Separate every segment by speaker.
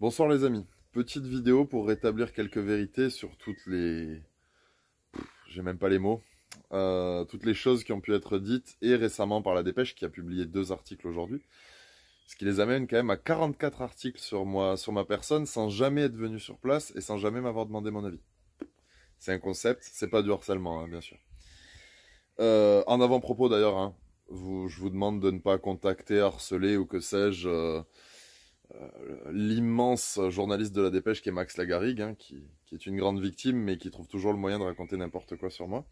Speaker 1: Bonsoir les amis, petite vidéo pour rétablir quelques vérités sur toutes les... J'ai même pas les mots. Toutes les choses qui ont pu être dites et récemment par La Dépêche qui a publié 2 articles aujourd'hui. Ce qui les amène quand même à 44 articles sur moi, sur ma personne sans jamais être venu sur place et sans jamais m'avoir demandé mon avis. C'est un concept, c'est pas du harcèlement hein, bien sûr. En avant-propos d'ailleurs, hein, je vous demande de ne pas contacter, harceler ou que sais-je... l'immense journaliste de La Dépêche qui est Max Lagarrigue, hein, qui est une grande victime, mais qui trouve toujours le moyen de raconter n'importe quoi sur moi,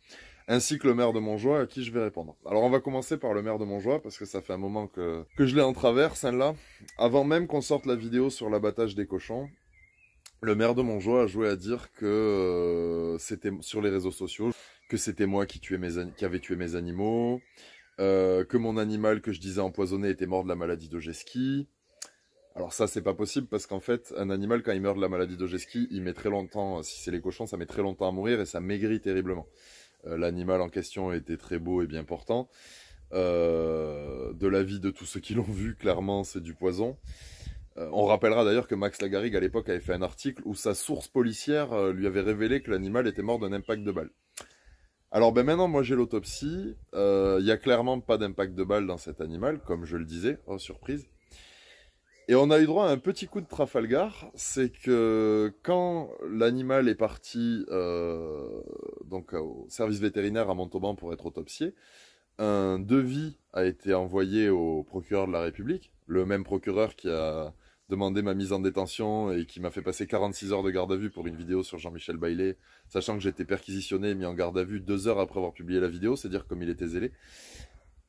Speaker 1: ainsi que le maire de Montjoie, à qui je vais répondre. Alors on va commencer par le maire de Montjoie, parce que ça fait un moment que je l'ai en travers, celle-là. Avant même qu'on sorte la vidéo sur l'abattage des cochons, le maire de Montjoie a joué à dire que c'était sur les réseaux sociaux, que c'était moi qui avait tué mes animaux, que mon animal que je disais empoisonné était mort de la maladie d'Ogeski. Alors ça, c'est pas possible parce qu'en fait, un animal, quand il meurt de la maladie d'Ogeski, il met très longtemps, si c'est les cochons, ça met très longtemps à mourir et ça maigrit terriblement. L'animal en question était très beau et bien portant. De l'avis de tous ceux qui l'ont vu, clairement, c'est du poison. On rappellera d'ailleurs que Max Lagarrigue, à l'époque, avait fait un article où sa source policière lui avait révélé que l'animal était mort d'un impact de balle. Alors ben maintenant, moi j'ai l'autopsie. Il y a clairement pas d'impact de balle dans cet animal, comme je le disais. Oh, surprise. Et on a eu droit à un petit coup de Trafalgar, c'est que quand l'animal est parti donc au service vétérinaire à Montauban pour être autopsié, un devis a été envoyé au procureur de la République, le même procureur qui a demandé ma mise en détention et qui m'a fait passer 46 heures de garde à vue pour une vidéo sur Jean-Michel Bailey, sachant que j'étais perquisitionné et mis en garde à vue 2 heures après avoir publié la vidéo, c'est dire comme il était zélé.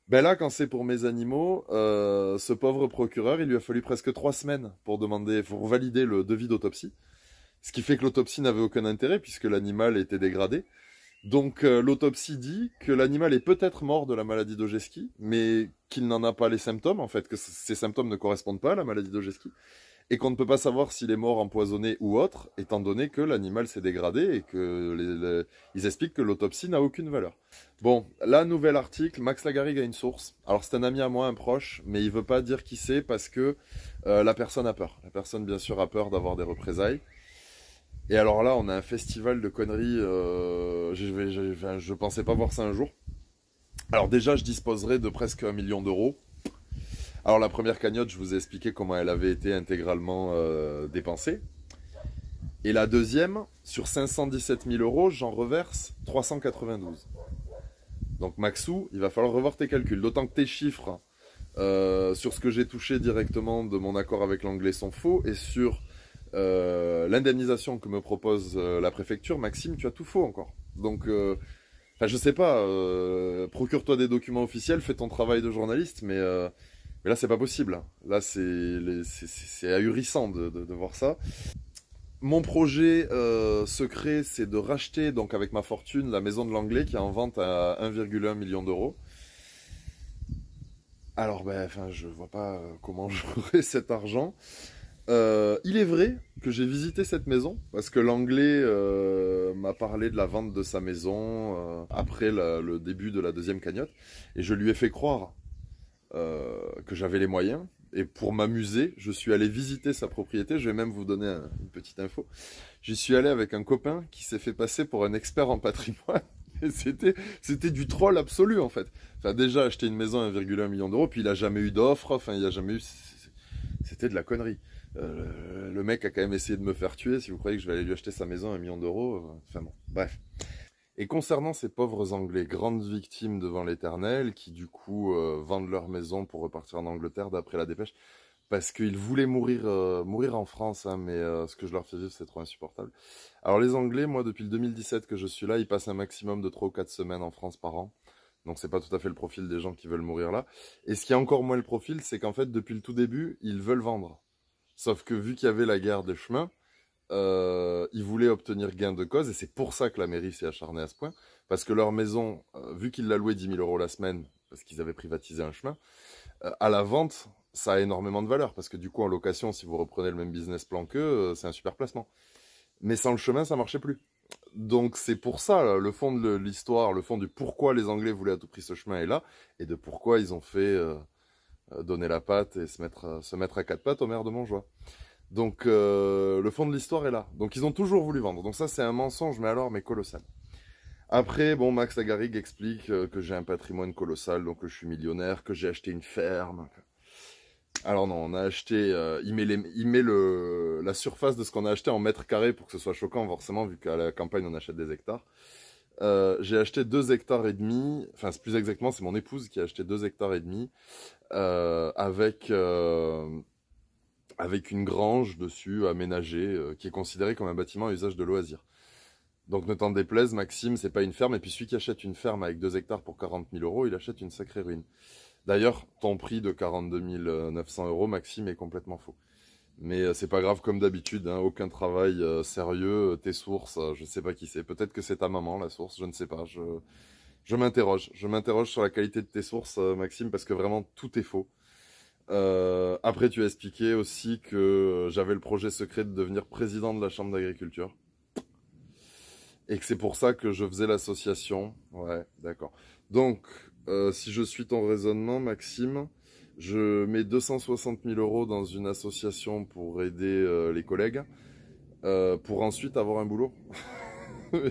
Speaker 1: Ben là, quand c'est pour mes animaux, ce pauvre procureur, il lui a fallu presque 3 semaines pour valider le devis d'autopsie. Ce qui fait que l'autopsie n'avait aucun intérêt puisque l'animal était dégradé. Donc l'autopsie dit que l'animal est peut-être mort de la maladie d'Ogeski, mais qu'il n'en a pas les symptômes, en fait, que ces symptômes ne correspondent pas à la maladie d'Ogeski, et qu'on ne peut pas savoir s'il est mort empoisonné ou autre, étant donné que l'animal s'est dégradé et que ils expliquent que l'autopsie n'a aucune valeur. Bon, là, nouvel article, Max Lagarrigue a une source. Alors c'est un ami à moi, un proche, mais il veut pas dire qui c'est parce que la personne a peur. La personne, bien sûr, a peur d'avoir des représailles. Et alors là, on a un festival de conneries. Je pensais pas voir ça un jour. Alors déjà, je disposerai de presque 1 million d'euros. Alors la première cagnotte, je vous ai expliqué comment elle avait été intégralement dépensée. Et la deuxième, sur 517 000 euros, j'en reverse 392. Donc Maxou, il va falloir revoir tes calculs. D'autant que tes chiffres sur ce que j'ai touché directement de mon accord avec l'anglais sont faux. Et sur l'indemnisation que me propose la préfecture, Maxime, tu as tout faux encore. Donc, je sais pas, procure-toi des documents officiels, fais ton travail de journaliste, mais là, c'est pas possible. Là, c'est ahurissant de voir ça. Mon projet secret, c'est de racheter, donc avec ma fortune, la maison de l'anglais qui est en vente à 1,1 million d'euros. Alors, je vois pas comment j'aurai cet argent. Il est vrai que j'ai visité cette maison parce que l'anglais m'a parlé de la vente de sa maison après le début de la deuxième cagnotte et je lui ai fait croire que j'avais les moyens et pour m'amuser, je suis allé visiter sa propriété. Je vais même vous donner une petite info. J'y suis allé avec un copain qui s'est fait passer pour un expert en patrimoine. Et c'était du troll absolu en fait. Enfin déjà acheter une maison à 1,1 million d'euros, puis il a jamais eu d'offre. Enfin il n'y a jamais eu. C'était de la connerie. Le mec a quand même essayé de me faire tuer. Si vous croyez que je vais aller lui acheter sa maison à 1 million d'euros, enfin bon, bref. Et concernant ces pauvres Anglais, grandes victimes devant l'Éternel, qui du coup vendent leur maison pour repartir en Angleterre, d'après La Dépêche, parce qu'ils voulaient mourir en France, hein, mais ce que je leur fais vivre, c'est trop insupportable. Alors les Anglais, moi, depuis le 2017 que je suis là, ils passent un maximum de 3 ou 4 semaines en France par an. Donc c'est pas tout à fait le profil des gens qui veulent mourir là. Et ce qui est encore moins le profil, c'est qu'en fait, depuis le tout début, ils veulent vendre. Sauf que vu qu'il y avait la guerre des chemins, ils voulaient obtenir gain de cause, et c'est pour ça que la mairie s'est acharnée à ce point, parce que leur maison, vu qu'ils la louaient 10 000 euros la semaine, parce qu'ils avaient privatisé un chemin, à la vente, ça a énormément de valeur, parce que du coup, en location, si vous reprenez le même business plan qu'eux, c'est un super placement. Mais sans le chemin, ça marchait plus. Donc c'est pour ça, le fond de l'histoire, le fond du pourquoi les Anglais voulaient à tout prix ce chemin est là, et de pourquoi ils ont fait donner la patte et se mettre à 4 pattes au maire de Montjoie. Donc le fond de l'histoire est là. Donc ils ont toujours voulu vendre. Donc ça c'est un mensonge, mais colossal. Après, bon, Max Lagarrigue explique que j'ai un patrimoine colossal, donc que je suis millionnaire, que j'ai acheté une ferme. Alors non, on a acheté, il met la surface de ce qu'on a acheté en mètres carrés pour que ce soit choquant, forcément, vu qu'à la campagne on achète des hectares. J'ai acheté 2 hectares et demi, enfin plus exactement c'est mon épouse qui a acheté 2 hectares et demi, avec une grange dessus aménagée, qui est considérée comme un bâtiment à usage de loisir. Donc ne t'en déplaise, Maxime, c'est pas une ferme, et puis celui qui achète une ferme avec 2 hectares pour 40 000 euros, il achète une sacrée ruine. D'ailleurs, ton prix de 42 900 euros, Maxime, est complètement faux. Mais c'est pas grave comme d'habitude, hein, aucun travail sérieux, tes sources, je sais pas qui c'est. Peut-être que c'est ta maman, la source, je ne sais pas. Je m'interroge. Je m'interroge sur la qualité de tes sources, Maxime, parce que vraiment tout est faux. Après, tu as expliqué aussi que j'avais le projet secret de devenir président de la Chambre d'agriculture. Et que c'est pour ça que je faisais l'association. Ouais, d'accord. Donc, si je suis ton raisonnement, Maxime, je mets 260 000 euros dans une association pour aider les collègues, pour ensuite avoir un boulot.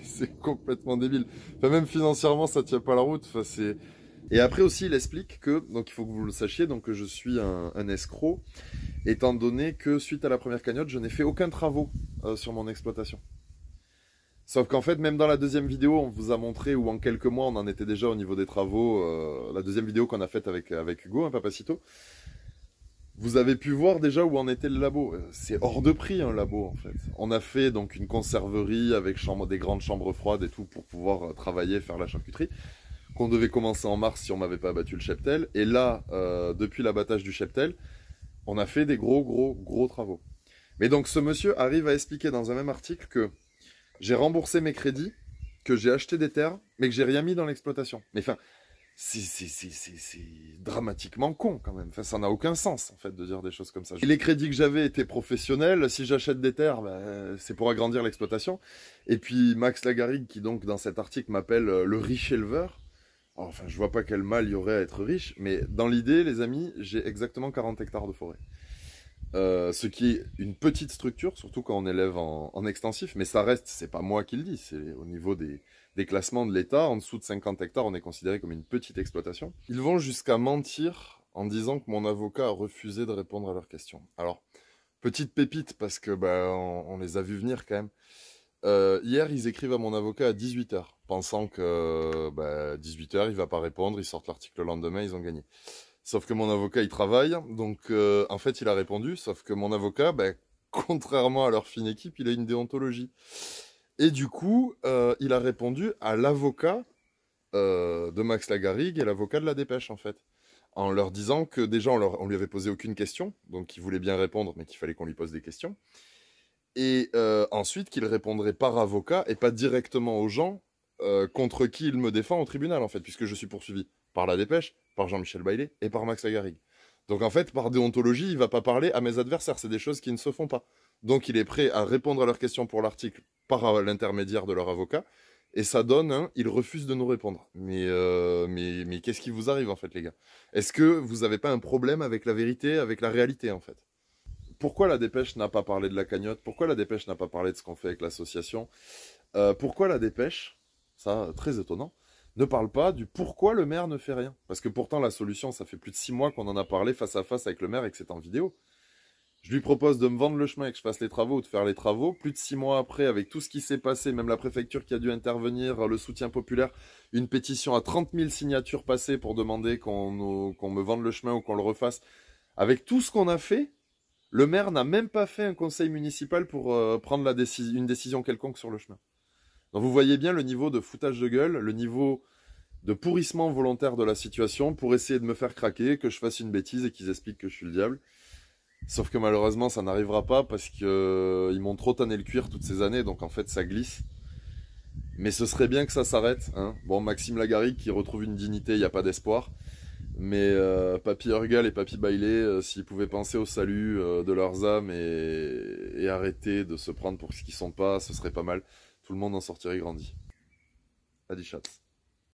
Speaker 1: C'est complètement débile. Enfin, même financièrement, ça tient pas la route. Enfin, c'est... Et après aussi, il explique que, donc il faut que vous le sachiez, donc que je suis un escroc, étant donné que suite à la première cagnotte, je n'ai fait aucun travaux sur mon exploitation. Sauf qu'en fait, même dans la deuxième vidéo, on vous a montré où en quelques mois, on en était déjà au niveau des travaux. La deuxième vidéo qu'on a faite avec Hugo, hein, Papacito. Vous avez pu voir déjà où en était le labo. C'est hors de prix un labo en fait. On a fait donc une conserverie avec des grandes chambres froides et tout pour pouvoir travailler, faire la charcuterie. Qu'on devait commencer en mars si on m'avait pas abattu le cheptel. Et là, depuis l'abattage du cheptel, on a fait des gros travaux. Mais donc ce monsieur arrive à expliquer dans un même article que j'ai remboursé mes crédits, que j'ai acheté des terres, mais que j'ai rien mis dans l'exploitation. Mais enfin, c'est dramatiquement con quand même. Enfin, ça n'a aucun sens en fait de dire des choses comme ça. Et les crédits que j'avais étaient professionnels. Si j'achète des terres, ben, c'est pour agrandir l'exploitation. Et puis Max Lagarrigue, qui donc dans cet article m'appelle le riche éleveur. Alors, enfin, je vois pas quel mal il y aurait à être riche, mais dans l'idée, les amis, j'ai exactement 40 hectares de forêt. Ce qui est une petite structure, surtout quand on élève en extensif, mais ça reste, c'est pas moi qui le dis, c'est au niveau des classements de l'État, en dessous de 50 hectares, on est considéré comme une petite exploitation. Ils vont jusqu'à mentir en disant que mon avocat a refusé de répondre à leurs questions. Alors, petite pépite, parce que bah, on les a vus venir quand même. Hier, ils écrivent à mon avocat à 18h, pensant que bah, 18h, il va pas répondre, ils sortent l'article le lendemain, ils ont gagné. Sauf que mon avocat, il travaille, donc en fait, il a répondu, sauf que mon avocat, ben, contrairement à leur fine équipe, il a une déontologie. Et du coup, il a répondu à l'avocat de Max Lagarrigue et l'avocat de la Dépêche, en fait. En leur disant que déjà, on lui avait posé aucune question, donc il voulait bien répondre, mais qu'il fallait qu'on lui pose des questions. Et ensuite, qu'il répondrait par avocat et pas directement aux gens contre qui il me défend au tribunal, en fait, puisque je suis poursuivi par la Dépêche, par Jean-Michel Bailey et par Max Lagarrigue. Donc en fait, par déontologie, il va pas parler à mes adversaires, c'est des choses qui ne se font pas. Donc il est prêt à répondre à leurs questions pour l'article par l'intermédiaire de leur avocat, et ça donne il refuse de nous répondre. Mais qu'est-ce qui vous arrive en fait, les gars? Est-ce que vous avez pas un problème avec la vérité, avec la réalité en fait? Pourquoi la Dépêche n'a pas parlé de la cagnotte? Pourquoi la Dépêche n'a pas parlé de ce qu'on fait avec l'association? Pourquoi la Dépêche, ça très étonnant, ne parle pas du pourquoi le maire ne fait rien? Parce que pourtant la solution, ça fait plus de 6 mois qu'on en a parlé face à face avec le maire et que c'est en vidéo. Je lui propose de me vendre le chemin et que je fasse les travaux ou de faire les travaux. Plus de 6 mois après, avec tout ce qui s'est passé, même la préfecture qui a dû intervenir, le soutien populaire, une pétition à 30 000 signatures passées pour demander qu'on me vende le chemin ou qu'on le refasse. Avec tout ce qu'on a fait, le maire n'a même pas fait un conseil municipal pour prendre une décision quelconque sur le chemin. Donc vous voyez bien le niveau de foutage de gueule, le niveau de pourrissement volontaire de la situation pour essayer de me faire craquer, que je fasse une bêtise et qu'ils expliquent que je suis le diable. Sauf que malheureusement ça n'arrivera pas parce que ils m'ont trop tanné le cuir toutes ces années, donc en fait ça glisse. Mais ce serait bien que ça s'arrête. Hein. Bon, Maxime Lagarrigue qui retrouve une dignité, il n'y a pas d'espoir. Mais Papy Urgal et Papy Bailey, s'ils pouvaient penser au salut de leurs âmes et arrêter de se prendre pour ce qu'ils sont pas, ce serait pas mal. Tout le monde en sortirait grandi. Adi chat.